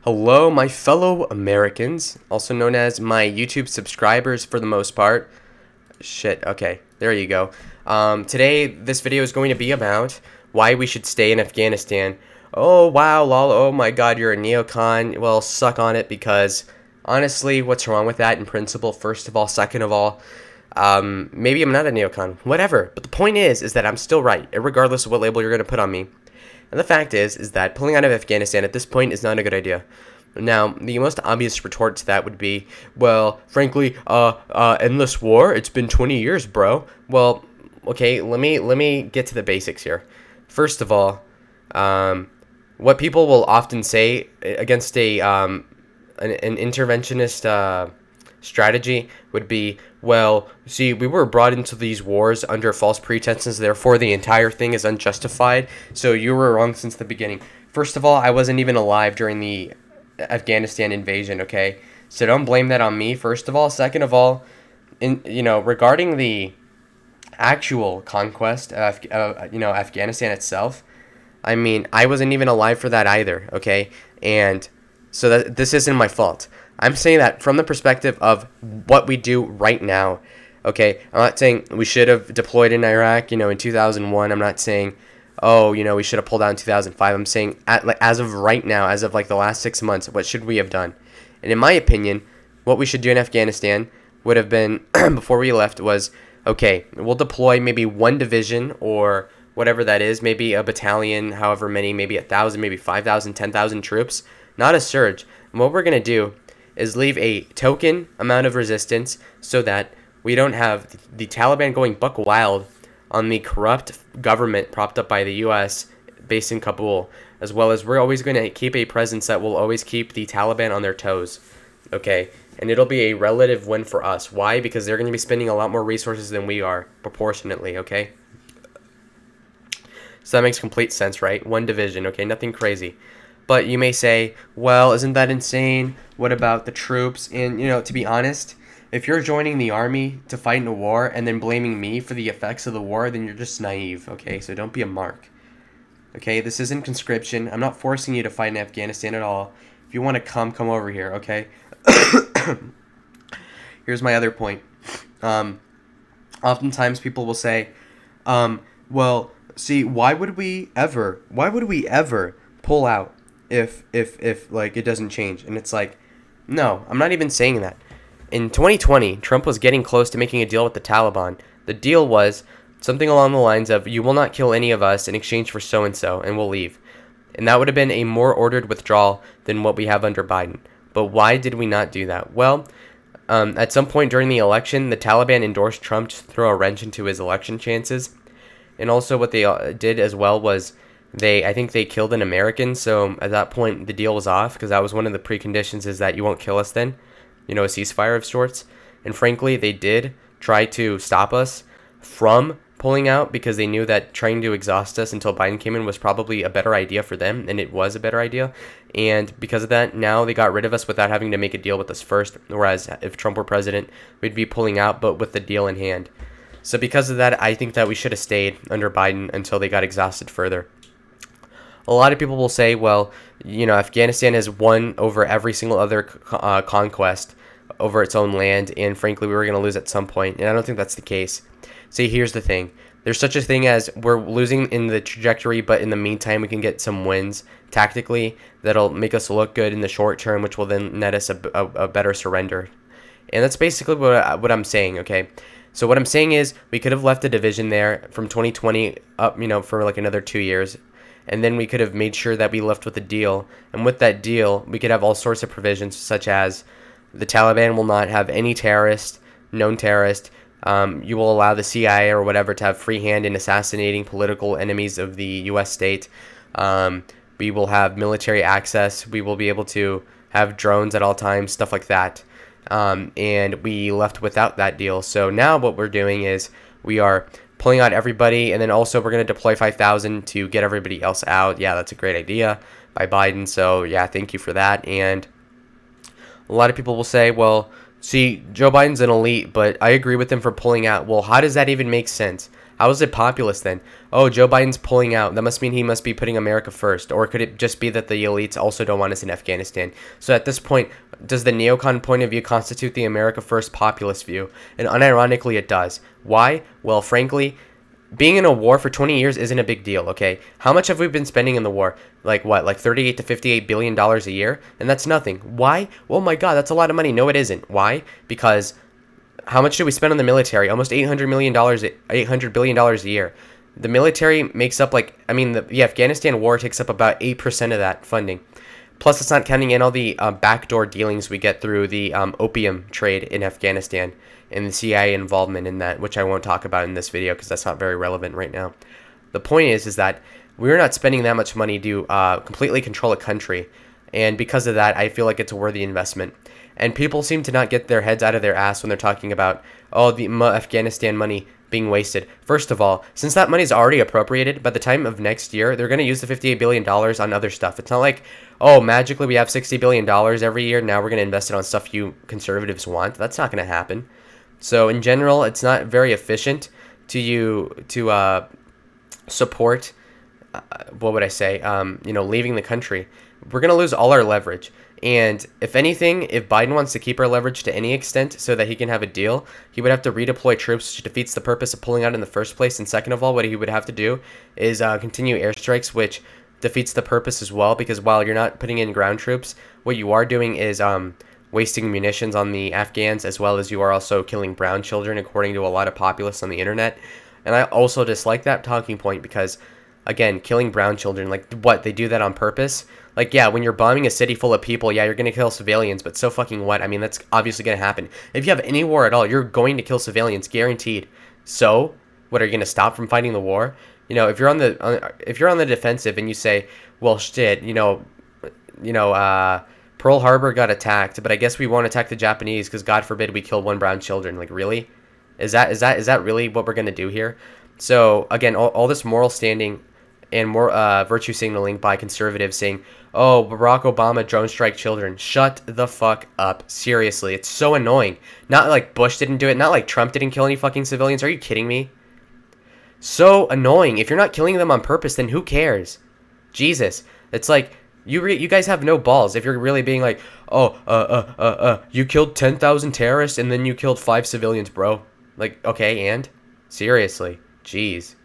Hello, my fellow Americans, also known as my YouTube subscribers for the most part. Shit, okay, there you go. Today, this video is going to be about why we should stay in Afghanistan. Oh, wow, Lalo, oh my god, you're a neocon. Well, suck on it because, honestly, what's wrong with that in principle, first of all? Second of all, maybe I'm not a neocon. Whatever. But the point is that I'm still right, regardless of what label you're going to put on me. And the fact is that pulling out of Afghanistan at this point is not a good idea. Now, the most obvious retort to that would be, well, frankly, endless war. It's been 20 years, bro. Well, okay, let me get to the basics here. First of all, what people will often say against an interventionist strategy would be, well, see, we were brought into these wars under false pretenses, therefore the entire thing is unjustified, so you were wrong since the beginning. First of all, I wasn't even alive during the Afghanistan invasion, okay? So don't blame that on me, first of all. Second of all, regarding the actual conquest of, Afghanistan itself, I mean, I wasn't even alive for that either, okay? And so that this isn't my fault. I'm saying that from the perspective of what we do right now, okay? I'm not saying we should have deployed in Iraq, in 2001. I'm not saying, we should have pulled out in 2005. I'm saying as of right now, as of like the last 6 months, what should we have done? And in my opinion, what we should do in Afghanistan would have been, before we left, was, okay, we'll deploy maybe one division or whatever that is, maybe a battalion, however many, maybe 1,000, maybe 5,000, 10,000 troops, not a surge. And what we're going to do is leave a token amount of resistance so that we don't have the Taliban going buck wild on the corrupt government propped up by the U.S. based in Kabul, as well as we're always going to keep a presence that will always keep the Taliban on their toes, okay? And it'll be a relative win for us. Why? Because they're going to be spending a lot more resources than we are, proportionately, okay? So that makes complete sense, right? One division, okay? Nothing crazy. But you may say, well, isn't that insane? What about the troops? And, to be honest, if you're joining the army to fight in a war and then blaming me for the effects of the war, then you're just naive, okay? So don't be a mark. Okay, this isn't conscription. I'm not forcing you to fight in Afghanistan at all. If you want to come over here, okay? Here's my other point. Oftentimes people will say, well, see, why would we ever pull out if like it doesn't change? And it's like, no, I'm not even saying that. In 2020, Trump was getting close to making a deal with the Taliban. The deal was something along the lines of, you will not kill any of us in exchange for so-and-so, and we'll leave. And that would have been a more ordered withdrawal than what we have under Biden. But why did we not do that? Well, at some point during the election, the Taliban endorsed Trump to throw a wrench into his election chances. And also what they did as well was I think they killed an American. So at that point, the deal was off because that was one of the preconditions, is that you won't kill us then. A ceasefire of sorts. And frankly, they did try to stop us from pulling out because they knew that trying to exhaust us until Biden came in was probably a better idea for them, and it was a better idea. And because of that, now they got rid of us without having to make a deal with us first, whereas if Trump were president, we'd be pulling out, but with the deal in hand. So because of that, I think that we should have stayed under Biden until they got exhausted further. A lot of people will say, well, Afghanistan has won over every single other conquest over its own land, and frankly, we were going to lose at some point, and I don't think that's the case. See, here's the thing. There's such a thing as we're losing in the trajectory, but in the meantime, we can get some wins tactically that'll make us look good in the short term, which will then net us a better surrender. And that's basically what I'm saying, okay? So what I'm saying is we could have left the division there from 2020 up, for like another 2 years. And then we could have made sure that we left with a deal. And with that deal, we could have all sorts of provisions, such as the Taliban will not have any known terrorist. You will allow the CIA or whatever to have free hand in assassinating political enemies of the U.S. state. We will have military access. We will be able to have drones at all times, stuff like that. And we left without that deal. So now what we're doing is we are pulling out everybody, and then also we're going to deploy 5,000 to get everybody else out. Yeah, that's a great idea by Biden. So yeah, thank you for that. And a lot of people will say, well, see, Joe Biden's an elite, but I agree with him for pulling out. Well, how does that even make sense? How is it populist then? Oh, Joe Biden's pulling out. That must mean he must be putting America first. Or could it just be that the elites also don't want us in Afghanistan? So at this point, does the neocon point of view constitute the America first populist view? And unironically, it does. Why? Well, frankly, being in a war for 20 years isn't a big deal, okay? How much have we been spending in the war? Like what? Like 38 to 58 billion dollars a year? And that's nothing. Why? Oh my god, that's a lot of money. No, it isn't. Why? Because how much do we spend on the military? Almost $800 million, $800 billion a year. The military makes up the Afghanistan war takes up about 8% of that funding. Plus, it's not counting in all the backdoor dealings we get through the opium trade in Afghanistan and the CIA involvement in that, which I won't talk about in this video because that's not very relevant right now. The point is that we're not spending that much money to completely control a country, and because of that, I feel like it's a worthy investment. And people seem to not get their heads out of their ass when they're talking about, the Afghanistan money being wasted. First of all, since that money is already appropriated, by the time of next year, they're going to use the $58 billion on other stuff. It's not like, magically we have $60 billion every year, now we're going to invest it on stuff you conservatives want. That's not going to happen. So in general, it's not very efficient to support, leaving the country. We're going to lose all our leverage. And if anything, if Biden wants to keep our leverage to any extent so that he can have a deal, he would have to redeploy troops, which defeats the purpose of pulling out in the first place. And second of all, what he would have to do is continue airstrikes, which defeats the purpose as well, because while you're not putting in ground troops, what you are doing is wasting munitions on the Afghans, as well as you are also killing brown children, according to a lot of populists on the internet. And I also dislike that talking point because, again, killing brown children, like, what, they do that on purpose? Like, yeah, when you're bombing a city full of people, yeah, you're going to kill civilians, but so fucking what? I mean, that's obviously going to happen. If you have any war at all, you're going to kill civilians, guaranteed. So, what, are you going to stop from fighting the war? If you're on the defensive and you say, well, shit, Pearl Harbor got attacked, but I guess we won't attack the Japanese because God forbid we kill one brown children. Like, really? Is that really what we're going to do here? So, again, all this moral standing and more virtue signaling by conservatives saying, oh, Barack Obama drone strike children. Shut the fuck up. Seriously. It's so annoying. Not like Bush didn't do it. Not like Trump didn't kill any fucking civilians. Are you kidding me? So annoying. If you're not killing them on purpose, then who cares? Jesus. It's like, you guys have no balls if you're really being like, you killed 10,000 terrorists and then you killed 5 civilians, bro. Like, okay, and? Seriously. Jeez,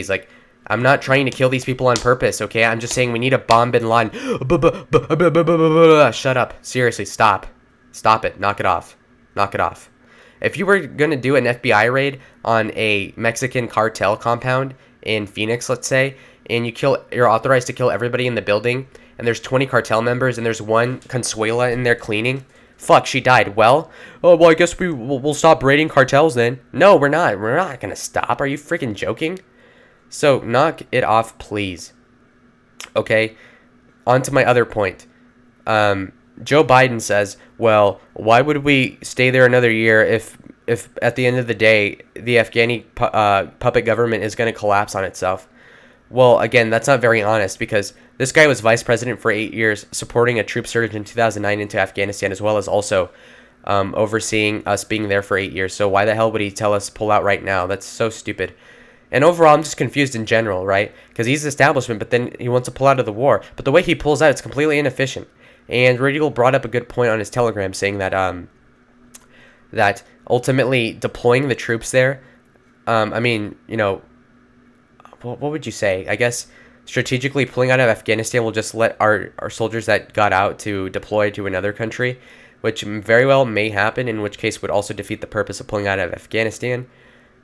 like, I'm not trying to kill these people on purpose, okay? I'm just saying we need to bomb Bin Laden. Shut up. Seriously, stop. Stop it. Knock it off. If you were going to do an FBI raid on a Mexican cartel compound in Phoenix, let's say, and you're authorized to kill everybody in the building, and there's 20 cartel members, and there's one Consuela in there cleaning, fuck, she died. Well, I guess we'll stop raiding cartels then. No, we're not. We're not going to stop. Are you freaking joking? So, knock it off, please. Okay, on to my other point. Joe Biden says, well, why would we stay there another year if at the end of the day, the Afghani puppet government is going to collapse on itself? Well, again, that's not very honest, because this guy was vice president for 8 years, supporting a troop surge in 2009 into Afghanistan, as well as also overseeing us being there for 8 years. So why the hell would he tell us pull out right now? That's so stupid. And overall, I'm just confused in general, right? Because he's the establishment, but then he wants to pull out of the war. But the way he pulls out, it's completely inefficient. And Radical brought up a good point on his Telegram, saying that that ultimately deploying the troops there, what would you say? I guess strategically pulling out of Afghanistan will just let our soldiers that got out to deploy to another country, which very well may happen, in which case would also defeat the purpose of pulling out of Afghanistan.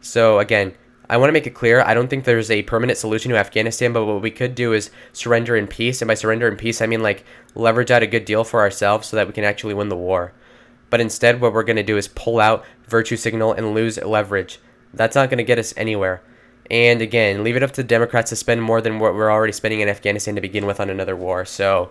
So again, I want to make it clear, I don't think there's a permanent solution to Afghanistan, but what we could do is surrender in peace. And by surrender in peace, I mean like leverage out a good deal for ourselves so that we can actually win the war. But instead, what we're going to do is pull out, virtue signal, and lose leverage. That's not going to get us anywhere. And again, leave it up to the Democrats to spend more than what we're already spending in Afghanistan to begin with on another war. So,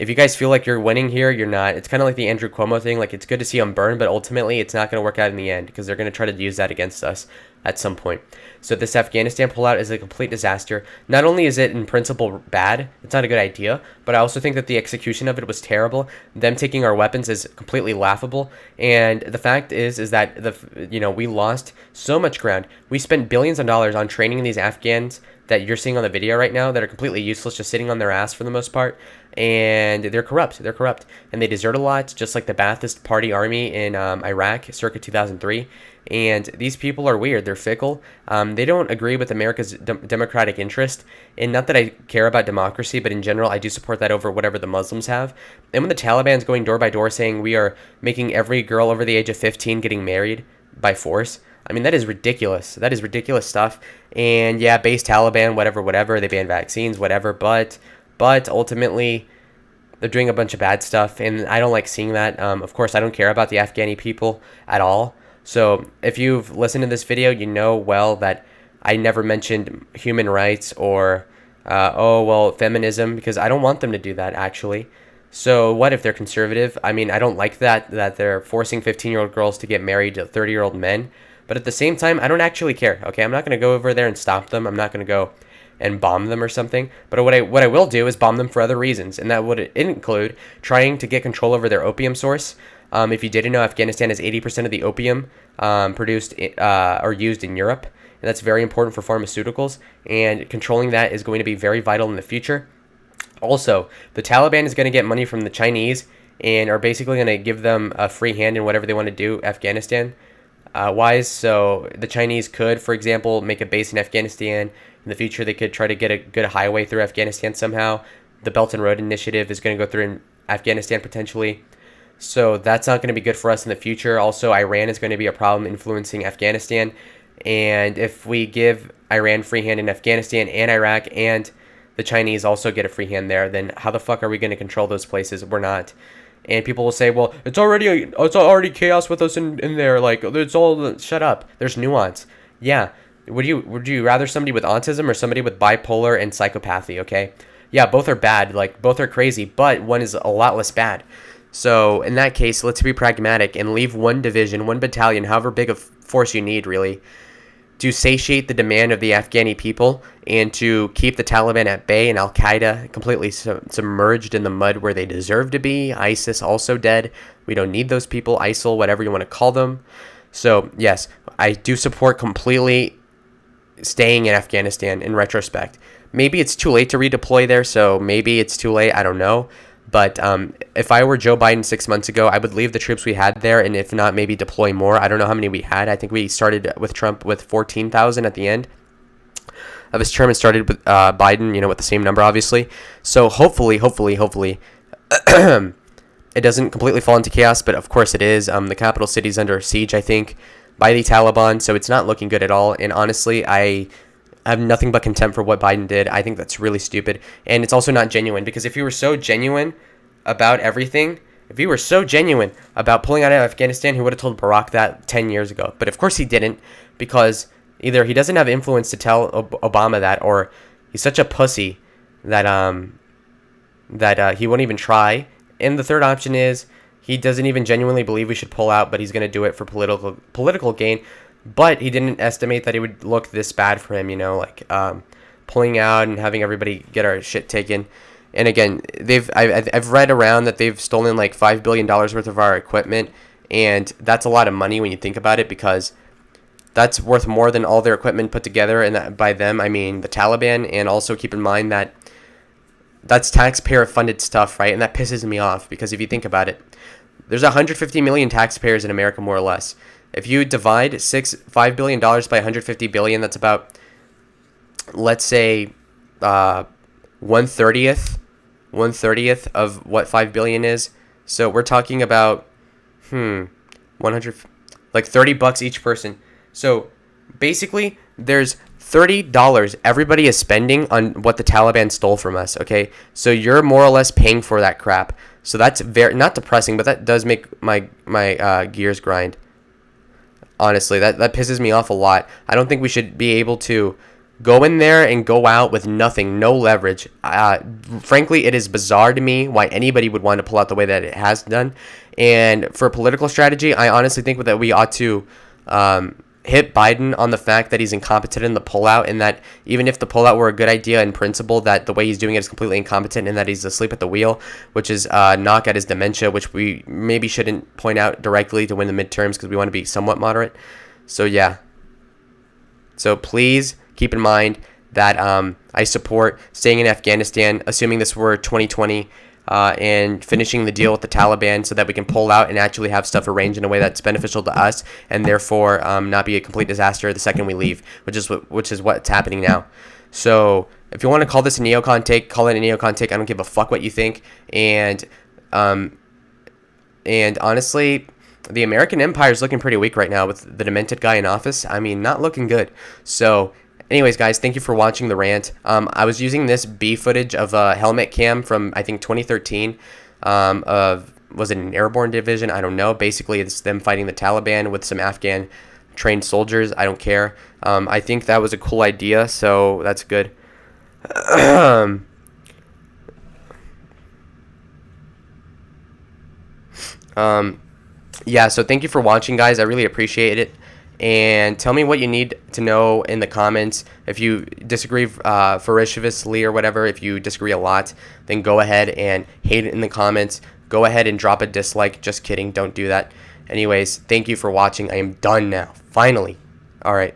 If you guys feel like you're winning here, you're not. It's kind of like the Andrew Cuomo thing. Like, it's good to see them burn, but ultimately it's not going to work out in the end because they're going to try to use that against us at some point. So this Afghanistan pullout is a complete disaster. Not only is it in principle bad, it's not a good idea, but I also think that the execution of it was terrible. Them taking our weapons is completely laughable. And the fact is that we lost so much ground. We spent billions of dollars on training these Afghans that you're seeing on the video right now that are completely useless, just sitting on their ass for the most part. And they're corrupt. They're corrupt. And they desert a lot, just like the Ba'athist Party army in Iraq circa 2003. And these people are weird. They're fickle. They don't agree with America's democratic interest. And not that I care about democracy, but in general, I do support that over whatever the Muslims have. And when the Taliban's going door by door saying we are making every girl over the age of 15 getting married by force, I mean, that is ridiculous. That is ridiculous stuff. And yeah, base Taliban, whatever. They ban vaccines, whatever. But ultimately, they're doing a bunch of bad stuff. And I don't like seeing that. Of course, I don't care about the Afghani people at all. So if you've listened to this video, you know well that I never mentioned human rights or, feminism, because I don't want them to do that, actually. So what if they're conservative? I mean, I don't like that they're forcing 15-year-old girls to get married to 30-year-old men. But at the same time, I don't actually care, okay? I'm not going to go over there and stop them. I'm not going to go and bomb them or something. But what I will do is bomb them for other reasons, and that would include trying to get control over their opium source. If you didn't know, Afghanistan has 80% of the opium produced or used in Europe, and that's very important for pharmaceuticals, and controlling that is going to be very vital in the future. Also, the Taliban is going to get money from the Chinese and are basically going to give them a free hand in whatever they want to do Afghanistan wise. So the Chinese could, for example, make a base in Afghanistan. In the future, they could try to get a good highway through Afghanistan somehow. The Belt and Road Initiative is going to go through in Afghanistan potentially. So that's not going to be good for us in the future. Also, Iran is going to be a problem influencing Afghanistan. And if we give Iran free hand in Afghanistan and Iraq, and the Chinese also get a free hand there, then how the fuck are we going to control those places? We're not. And people will say, well, it's already chaos with us in there. Like, it's all, shut up. There's nuance. Yeah. Would you rather somebody with autism or somebody with bipolar and psychopathy, okay? Yeah, both are bad. Like, both are crazy, but one is a lot less bad. So in that case, let's be pragmatic and leave one division, one battalion, however big a force you need, really, to satiate the demand of the Afghani people and to keep the Taliban at bay and Al-Qaeda completely submerged in the mud where they deserve to be. ISIS also dead. We don't need those people. ISIL, whatever you want to call them. So yes, I do support completely staying in Afghanistan in retrospect. Maybe it's too late to redeploy there, so maybe it's too late. I don't know. But if I were Joe Biden 6 months ago, I would leave the troops we had there, and if not, maybe deploy more. I don't know how many we had. I think we started with Trump with 14,000 at the end of his term and started with Biden, with the same number, obviously. So hopefully, it doesn't completely fall into chaos, but of course it is. The capital city is under siege, I think, by the Taliban, so it's not looking good at all. And honestly, I have nothing but contempt for what Biden did. I think that's really stupid. And it's also not genuine, because if you were so genuine about everything, if he were so genuine about pulling out of Afghanistan, he would have told Barack that 10 years ago. But of course he didn't, because either he doesn't have influence to tell Obama that, or he's such a pussy that he won't even try. And the third option is he doesn't even genuinely believe we should pull out, but he's going to do it for political gain. But he didn't estimate that it would look this bad for him, pulling out and having everybody get our shit taken. And again, I've read around that they've stolen like $5 billion worth of our equipment, and that's a lot of money when you think about it, because that's worth more than all their equipment put together. And that, by them, I mean the Taliban. And also keep in mind that that's taxpayer-funded stuff, right? And that pisses me off, because if you think about it, there's 150 million taxpayers in America, more or less. If you divide $5 billion by 150 billion, that's about, let's say, 1/30th of what 5 billion is. So we're talking about 100, like $30 each person. So basically, there's $30 everybody is spending on what the Taliban stole from us. Okay, so you're more or less paying for that crap. So that's very not depressing, but that does make my gears grind. Honestly, that pisses me off a lot. I don't think we should be able to go in there and go out with nothing, no leverage. Frankly, it is bizarre to me why anybody would want to pull out the way that it has done. And for political strategy, I honestly think that we ought to hit Biden on the fact that he's incompetent in the pullout, and that even if the pullout were a good idea in principle, that the way he's doing it is completely incompetent, and that he's asleep at the wheel, which is knock at his dementia, which we maybe shouldn't point out directly to win the midterms because we want to be somewhat moderate. So yeah. So please keep in mind that I support staying in Afghanistan, assuming this were 2020, and finishing the deal with the Taliban so that we can pull out and actually have stuff arranged in a way that's beneficial to us, and therefore not be a complete disaster the second we leave, which is what's happening now. So if you want to call this a neocon take, call it a neocon take. I don't give a fuck what you think. And honestly, the American empire is looking pretty weak right now with the demented guy in office. I mean, not looking good. So anyways, guys, thank you for watching the rant. I was using this B footage of a helmet cam from, I think, 2013. Was it an airborne division? I don't know. Basically, it's them fighting the Taliban with some Afghan trained soldiers. I don't care. I think that was a cool idea, so that's good. Yeah, so thank you for watching, guys. I really appreciate it. And tell me what you need to know in the comments. If you disagree ferociously or whatever, if you disagree a lot, then go ahead and hate it in the comments. Go ahead and drop a dislike. Just kidding. Don't do that. Anyways, thank you for watching. I am done now. Finally. All right.